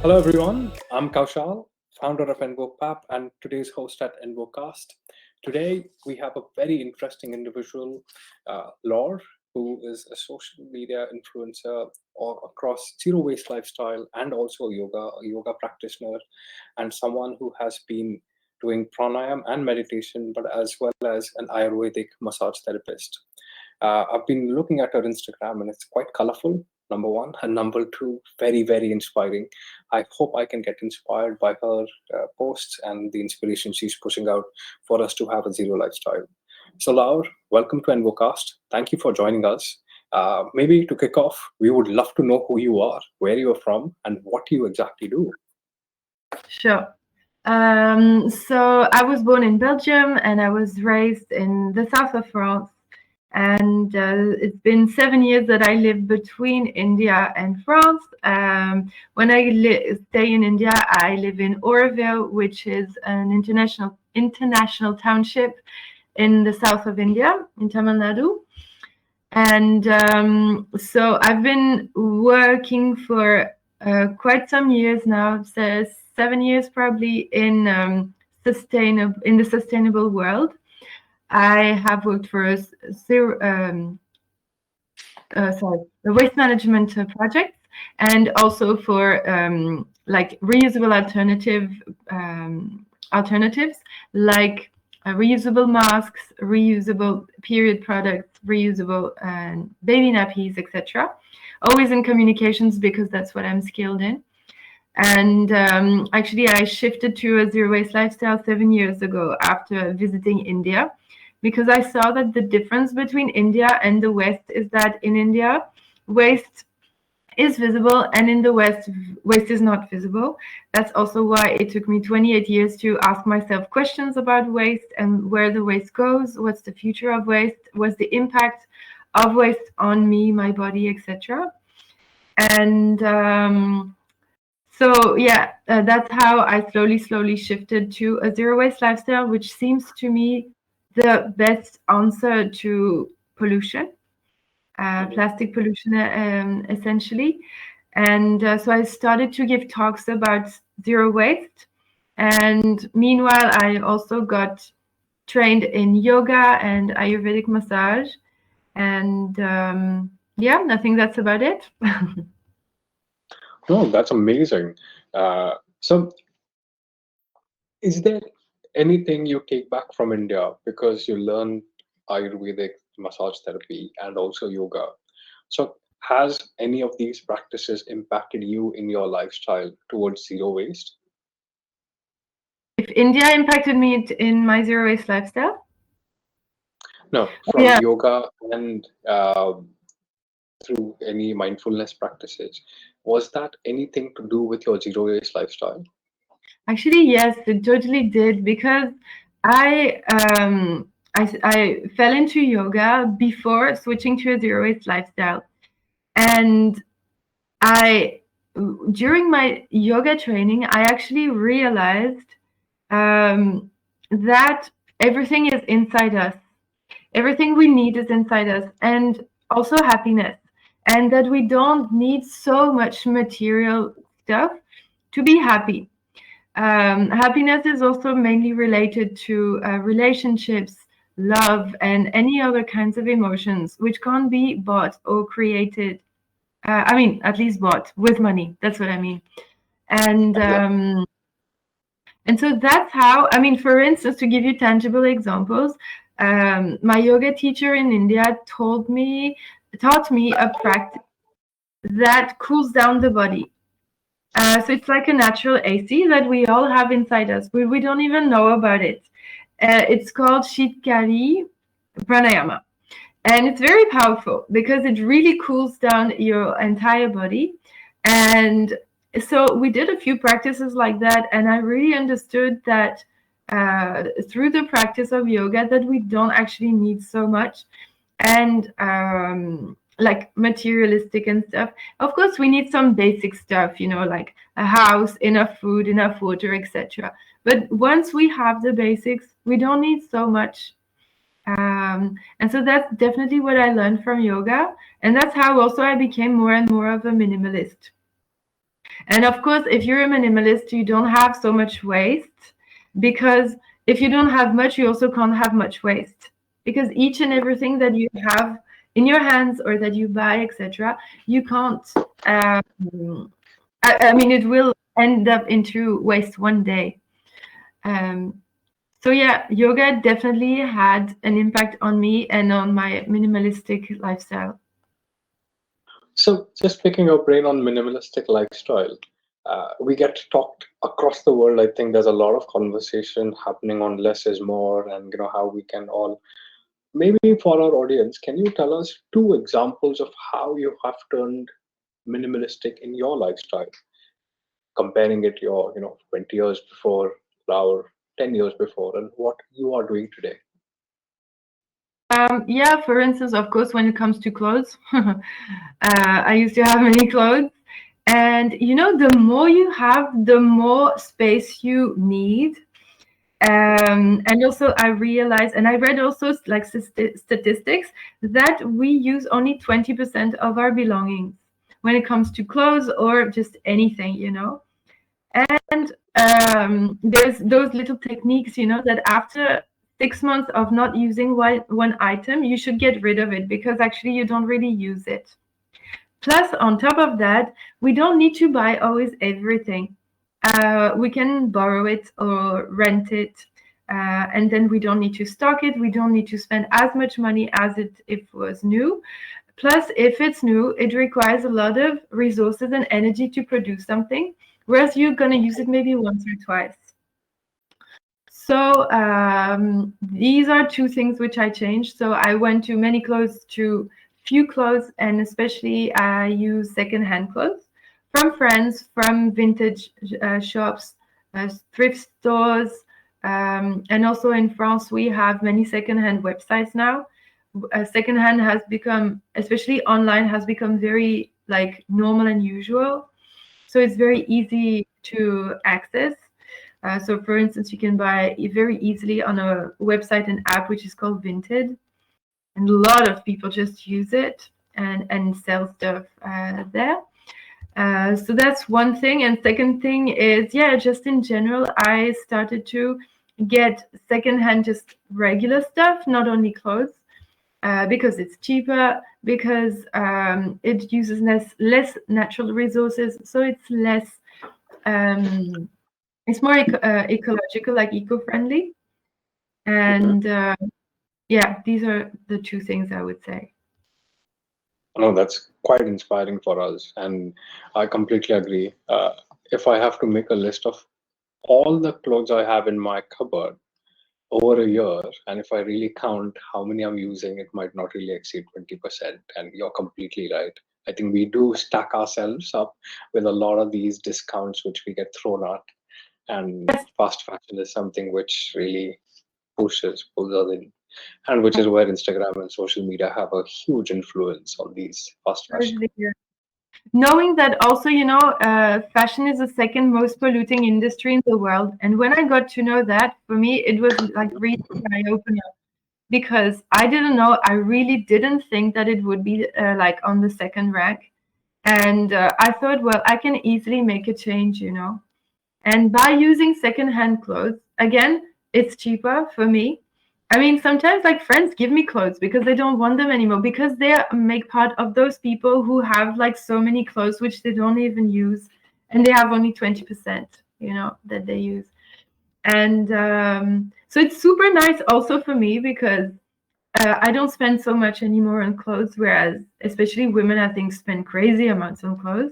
Hello, everyone. I'm Kaushal, founder of envoPAP and today's host at envoCAST. Today, we have a very interesting individual, Laure, who is a social media influencer across zero waste lifestyle and also a yoga practitioner, and someone who has been doing pranayam and meditation, but as well as an Ayurvedic massage therapist. I've been looking at her Instagram and it's quite colorful, number one. And number two, very, very inspiring. I hope I can get inspired by her posts and the inspiration she's pushing out for us to have a zero lifestyle. So, Laure, welcome to envoCast. Thank you for joining us. Maybe to kick off, we would love to know who you are, where you're from, and what you exactly do. Sure. So I was born in Belgium and I was raised in the south of France. And it's been 7 years that I live between India and France. When I stay in India, I live in Oroville, which is an international township in the south of India, in Tamil Nadu. And so I've been working for quite some years now, so 7 years probably, in the sustainable world. I have worked for a waste management projects, and also for like reusable alternatives like reusable masks, reusable period products, reusable baby nappies, etc. Always in communications because that's what I'm skilled in. And actually, I shifted to a zero waste lifestyle 7 years ago after visiting India, because I saw that the difference between India and the West is that in India, waste is visible, and in the West, waste is not visible. That's also why it took me 28 years to ask myself questions about waste and where the waste goes, what's the future of waste, what's the impact of waste on me, my body, etc. And that's how I slowly shifted to a zero waste lifestyle, which seems to me the best answer to pollution, plastic pollution, essentially. And so I started to give talks about zero waste. And meanwhile, I also got trained in yoga and Ayurvedic massage. And I think that's about it. No, that's amazing. So, is there anything you take back from India because you learned Ayurvedic massage therapy and also yoga? So, has any of these practices impacted you in your lifestyle towards zero waste? If India impacted me in my zero waste lifestyle? No, from Yeah, yoga and through any mindfulness practices. Was that anything to do with your zero waste lifestyle? actually, yes, it totally did, because I I fell into yoga before switching to a zero waste lifestyle, and I during my yoga training I actually realized that everything is inside us. Everything we need is inside us, and also happiness, and that we don't need so much material stuff to be happy. Happiness is also mainly related to relationships, love, and any other kinds of emotions which can't be bought or created. I mean, at least bought with money. That's what I mean. And Yeah. um, and so that's how. I mean, for instance, to give you tangible examples, my yoga teacher in India taught me a practice that cools down the body. So it's like a natural AC that we all have inside us. We don't even know about it. It's called Shitkari Pranayama. And it's very powerful because it really cools down your entire body. And so we did a few practices like that. And I really understood that through the practice of yoga that we don't actually need so much. And like materialistic and stuff. Of course, we need some basic stuff, like a house, enough food, enough water, etc. But once we have the basics, we don't need so much. And so that's definitely what I learned from yoga. And that's how also I became more and more of a minimalist. And of course, if you're a minimalist, you don't have so much waste, because if you don't have much, you also can't have much waste, because each and everything that you have in your hands or that you buy, etc., you can't. I mean, it will end up into waste one day. Um, so yeah, yoga definitely had an impact on me and on my minimalistic lifestyle. So, just picking your brain on minimalistic lifestyle, we get talked across the world. I think there's a lot of conversation happening on less is more, and how we can all. Maybe for our audience, can you tell us two examples of how you have turned minimalistic in your lifestyle, comparing it your 20 years before or 10 years before, and what you are doing today? Yeah, for instance, of course, when it comes to clothes, I used to have many clothes. And the more you have, the more space you need. And also, I realized, and I read also like statistics, that we use only 20% of our belongings when it comes to clothes or just anything. And there's those little techniques, that after 6 months of not using one item, you should get rid of it, because actually you don't really use it. Plus, on top of that, we don't need to buy always everything. We can borrow it or rent it, and then we don't need to stock it. We don't need to spend as much money as if it was new. Plus, if it's new, it requires a lot of resources and energy to produce something, whereas you're going to use it maybe once or twice. So these are two things which I changed. So I went to many clothes to few clothes, and especially I use secondhand clothes from friends, from vintage shops, thrift stores, and also in France we have many secondhand websites now. Secondhand has become, especially online, has become very like normal and usual. So it's very easy to access. So for instance, you can buy very easily on a website an app which is called Vinted, and a lot of people just use it and sell stuff there. So that's one thing. And second thing is, yeah, just in general, I started to get secondhand, just regular stuff, not only clothes, because it's cheaper, because it uses less natural resources, so it's less. It's more ecological, like eco-friendly. And yeah, these are the two things I would say. No, that's quite inspiring for us, and I completely agree. If I have to make a list of all the clothes I have in my cupboard over a year, and if I really count how many I'm using, it might not really exceed 20%. And you're completely right. I think we do stack ourselves up with a lot of these discounts which we get thrown at, and fast fashion is something which really pulls us in, and which is where Instagram and social media have a huge influence on these fast fashion. Knowing that also, fashion is the second most polluting industry in the world. And when I got to know that, for me, it was like really an eye-opener, because I didn't know, I really didn't think that it would be like on the second rank. And I thought, well, I can easily make a change. And by using secondhand clothes, again, it's cheaper for me. I mean, sometimes like friends give me clothes because they don't want them anymore, because they make part of those people who have like so many clothes which they don't even use, and they have only 20%, that they use. And so it's super nice also for me, because I don't spend so much anymore on clothes, whereas especially women, I think, spend crazy amounts on clothes.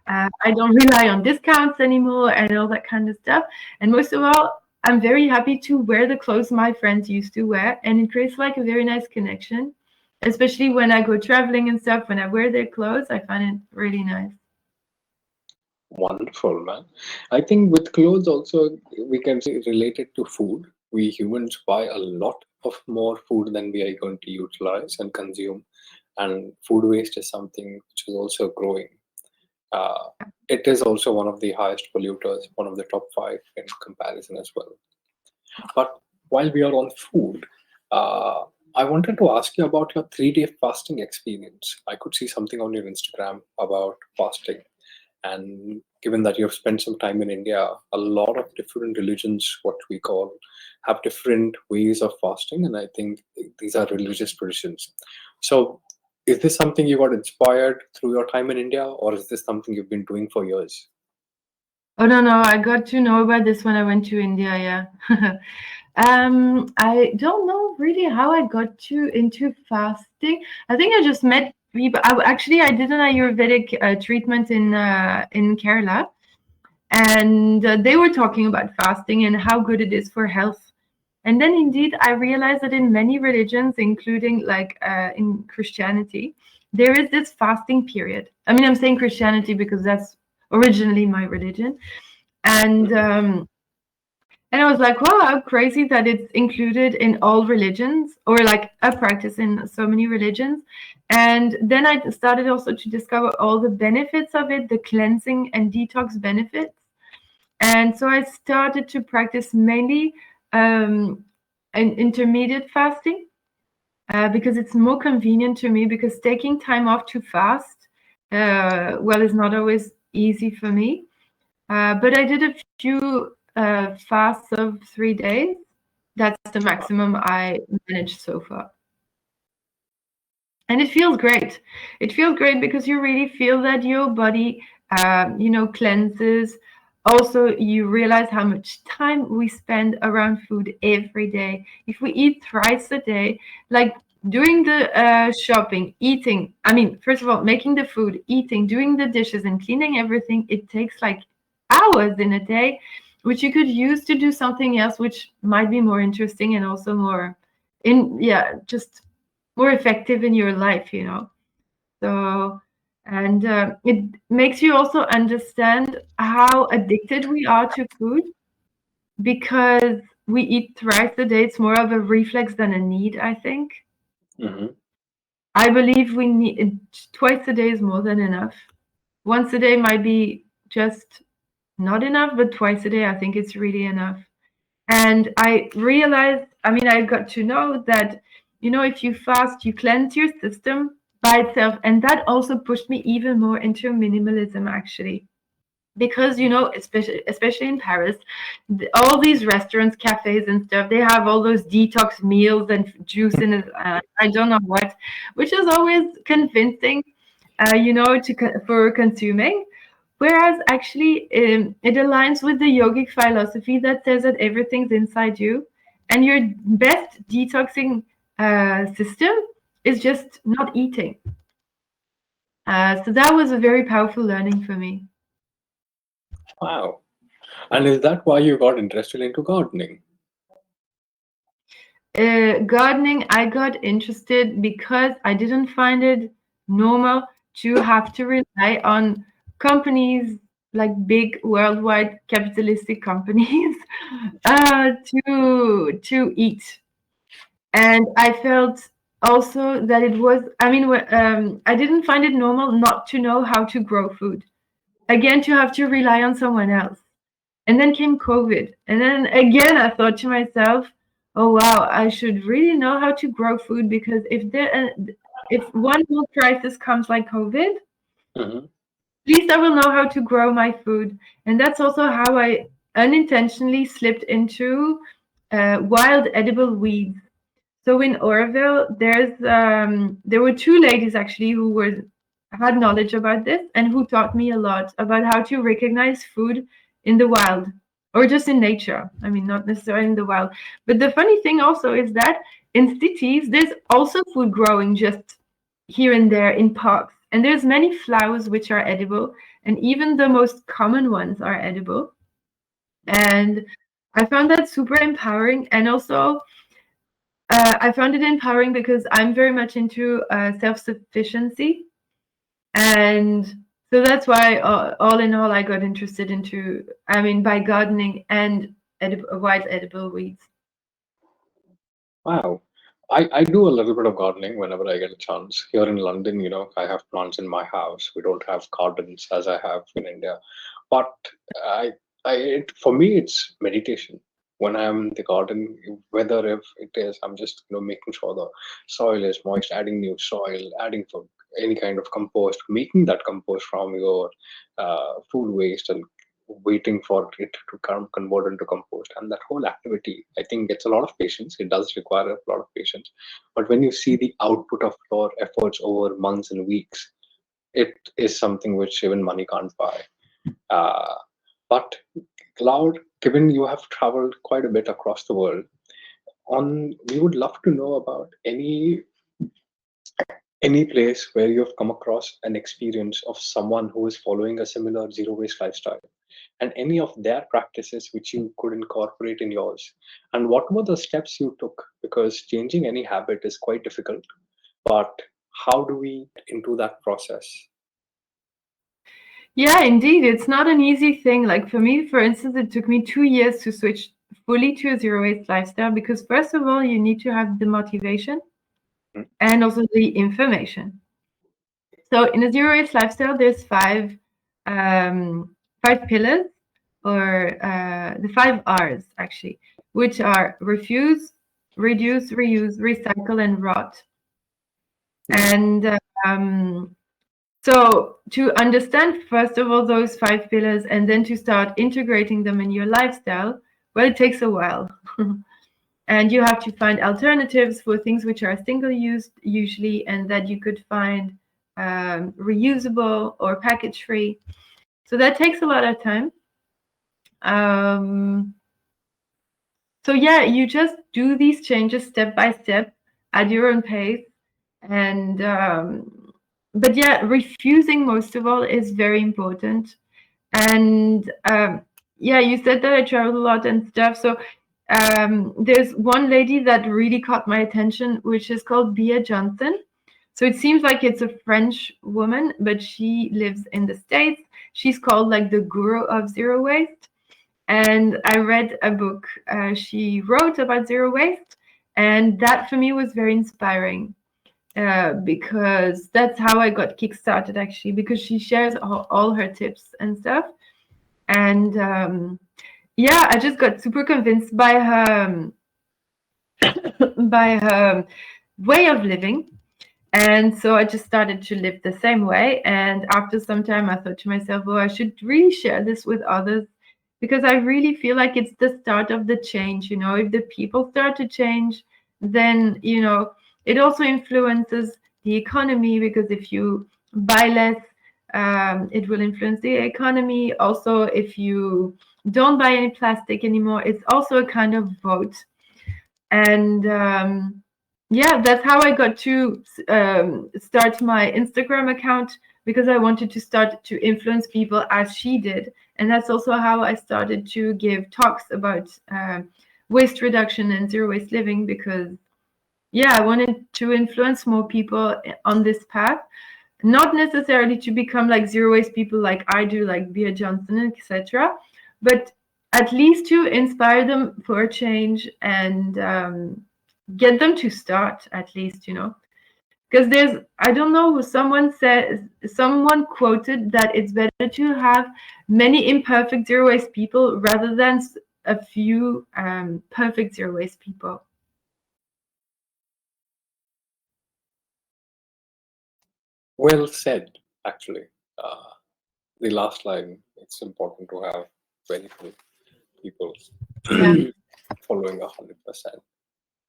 I don't rely on discounts anymore and all that kind of stuff. And most of all, I'm very happy to wear the clothes my friends used to wear, and it creates like a very nice connection, especially when I go traveling and stuff. When I wear their clothes, I find it really nice. Wonderful, man. I think with clothes also, we can say related to food. We humans buy a lot of more food than we are going to utilize and consume. And food waste is something which is also growing. It is also one of the highest polluters, one of the top five in comparison as well. But while we are on food, I wanted to ask you about your 3-day fasting experience. I could see something on your Instagram about fasting. And given that you've spent some time in India, a lot of different religions, what we call, have different ways of fasting. And I think these are religious traditions. So, is this something you got inspired through your time in India, or is this something you've been doing for years? Oh no, no, I got to know about this when I went to India, yeah. I don't know really how I got to into fasting. I think I just met people. Actually, I did an Ayurvedic treatment in Kerala, and they were talking about fasting and how good it is for health. And then indeed, I realized that in many religions, including like in Christianity, there is this fasting period. I mean, I'm saying Christianity because that's originally my religion, and Mhm. um, and I was like, wow, how crazy that it's included in all religions or like a practice in so many religions. And then I started also to discover all the benefits of it, the cleansing and detox benefits. And so I started to practice mainly um, an intermediate fasting because it's more convenient to me because taking time off to fast, well, is not always easy for me. But I did a few fasts of 3 days. That's the maximum I managed so far. And it feels great. It feels great because you really feel that your body, cleanses. Also, you realize how much time we spend around food every day. If we eat thrice a day, like doing the shopping, eating, I mean, first of all, making the food, eating, doing the dishes, and cleaning everything, it takes like hours in a day, which you could use to do something else, which might be more interesting and also more just more effective in your life. So, and it makes you also understand how addicted we are to food because we eat thrice a day. It's more of a reflex than a need, I think. Mhm. I believe we need twice a day is more than enough. Once a day might be just not enough, but twice a day, I think it's really enough. And I realized, I mean, I got to know that, if you fast, you cleanse your system by itself. And that also pushed me even more into minimalism, actually. Because, especially in Paris, all these restaurants, cafes, and stuff, they have all those detox meals and juice in it. I don't know what, which is always convincing, for consuming. Whereas actually, it aligns with the yogic philosophy that says that everything's inside you, and your best detoxing system is just not eating. So that was a very powerful learning for me. Wow. And is that why you got interested into gardening? Gardening, I got interested because I didn't find it normal to have to rely on companies like big worldwide capitalistic companies to eat. And I felt also that it was, I mean, I didn't find it normal not to know how to grow food. Again, to have to rely on someone else. And then came COVID. And then again, I thought to myself, oh, wow, I should really know how to grow food because if one more crisis comes like COVID, Mhm. at least I will know how to grow my food. And that's also how I unintentionally slipped into wild edible weeds. So in Oroville, there were two ladies actually who had knowledge about this and who taught me a lot about how to recognize food in the wild or just in nature. I mean, not necessarily in the wild. But the funny thing also is that in cities, there's also food growing just here and there in parks. And there's many flowers which are edible, and even the most common ones are edible. And I found that super empowering. And also, I found it empowering because I'm very much into self-sufficiency, and so that's why, all in all, I got interested into, I mean, by gardening and wild edible weeds. Wow. I do a little bit of gardening whenever I get a chance. Here in London, I have plants in my house. We don't have gardens as I have in India. But for me, it's meditation. When I'm in the garden, whether if it is, I'm just, making sure the soil is moist, adding new soil, adding for any kind of compost, making that compost from your food waste and waiting for it to come convert into compost. And that whole activity, I think, gets a lot of patience. It does require a lot of patience. But when you see the output of your efforts over months and weeks, it is something which even money can't buy. But Cloud, given you have traveled quite a bit across the world, we would love to know about any place where you've come across an experience of someone who is following a similar zero waste lifestyle, and any of their practices which you could incorporate in yours, and what were the steps you took, because changing any habit is quite difficult, but how do we get into that process? Yeah, indeed. It's not an easy thing. Like for me, for instance, it took me 2 years to switch fully to a zero waste lifestyle because, first of all, you need to have the motivation and also the information. So in a zero waste lifestyle, there's five pillars, or the 5 R's actually, which are refuse, reduce, reuse, recycle, and rot. And so to understand, first of all, those 5 pillars, and then to start integrating them in your lifestyle, well, it takes a while. And you have to find alternatives for things which are single use usually, and that you could find reusable or package free. So that takes a lot of time. So yeah, you just do these changes step by step at your own pace. And but yeah, refusing most of all is very important. And yeah, you said that I travel a lot and stuff. So there's one lady that really caught my attention, which is called Bea Johnson. So it seems like it's a French woman, but she lives in the States. She's called like the guru of zero waste. And I read a book she wrote about zero waste, and that for me was very inspiring. Because that's how I got kickstarted actually, because she shares all her tips and stuff. And yeah, I just got super convinced by her by her way of living. And so I just started to live the same way. And after some time, I thought to myself, oh, I should really share this with others, because I really feel like it's the start of the change. You know, if the people start to change, then, you know, it also influences the economy, because if you buy less, it will influence the economy. Also, if you don't buy any plastic anymore, it's also a kind of vote. And yeah, that's how I got to start my Instagram account, because I wanted to start to influence people as she did. And that's also how I started to give talks about waste reduction and zero waste living, because yeah, I wanted to influence more people on this path, not necessarily to become like zero waste people like I do, like Bea Johnson, etc., but at least to inspire them for a change and get them to start, at least, you know. Because I don't know, someone quoted that it's better to have many imperfect zero waste people rather than a few perfect zero waste people. Well said, actually. The last line, it's important to have very few people Yeah. following 100%.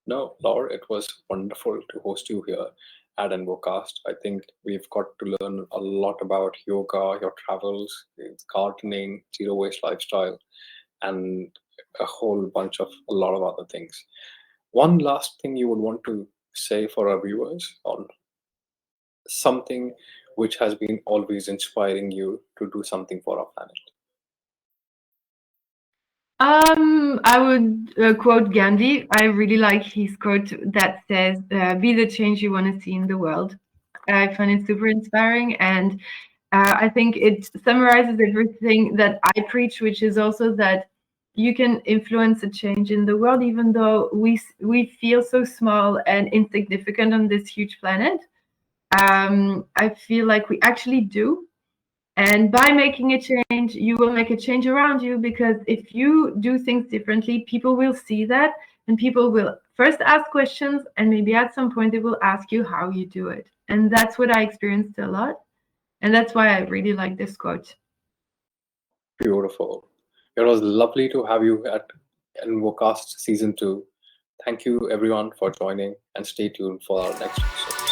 No, Laure, it was wonderful to host you here at envoCAST. I think we've got to learn a lot about yoga, your travels, gardening, zero waste lifestyle, and a lot of other things. One last thing you would want to say for our viewers on something which has been always inspiring you to do something for our planet? I would quote Gandhi. I really like his quote that says, "Be the change you want to see in the world." I find it super inspiring, and I think it summarizes everything that I preach, which is also that you can influence a change in the world, even though we feel so small and insignificant on this huge planet. I feel like we actually do. And by making a change, you will make a change around you, because if you do things differently, people will see that, and people will first ask questions, and maybe at some point they will ask you how you do it. And that's what I experienced a lot. And that's why I really like this quote. Beautiful. It was lovely to have you at envoCAST Season 2. Thank you, everyone, for joining, and stay tuned for our next episode.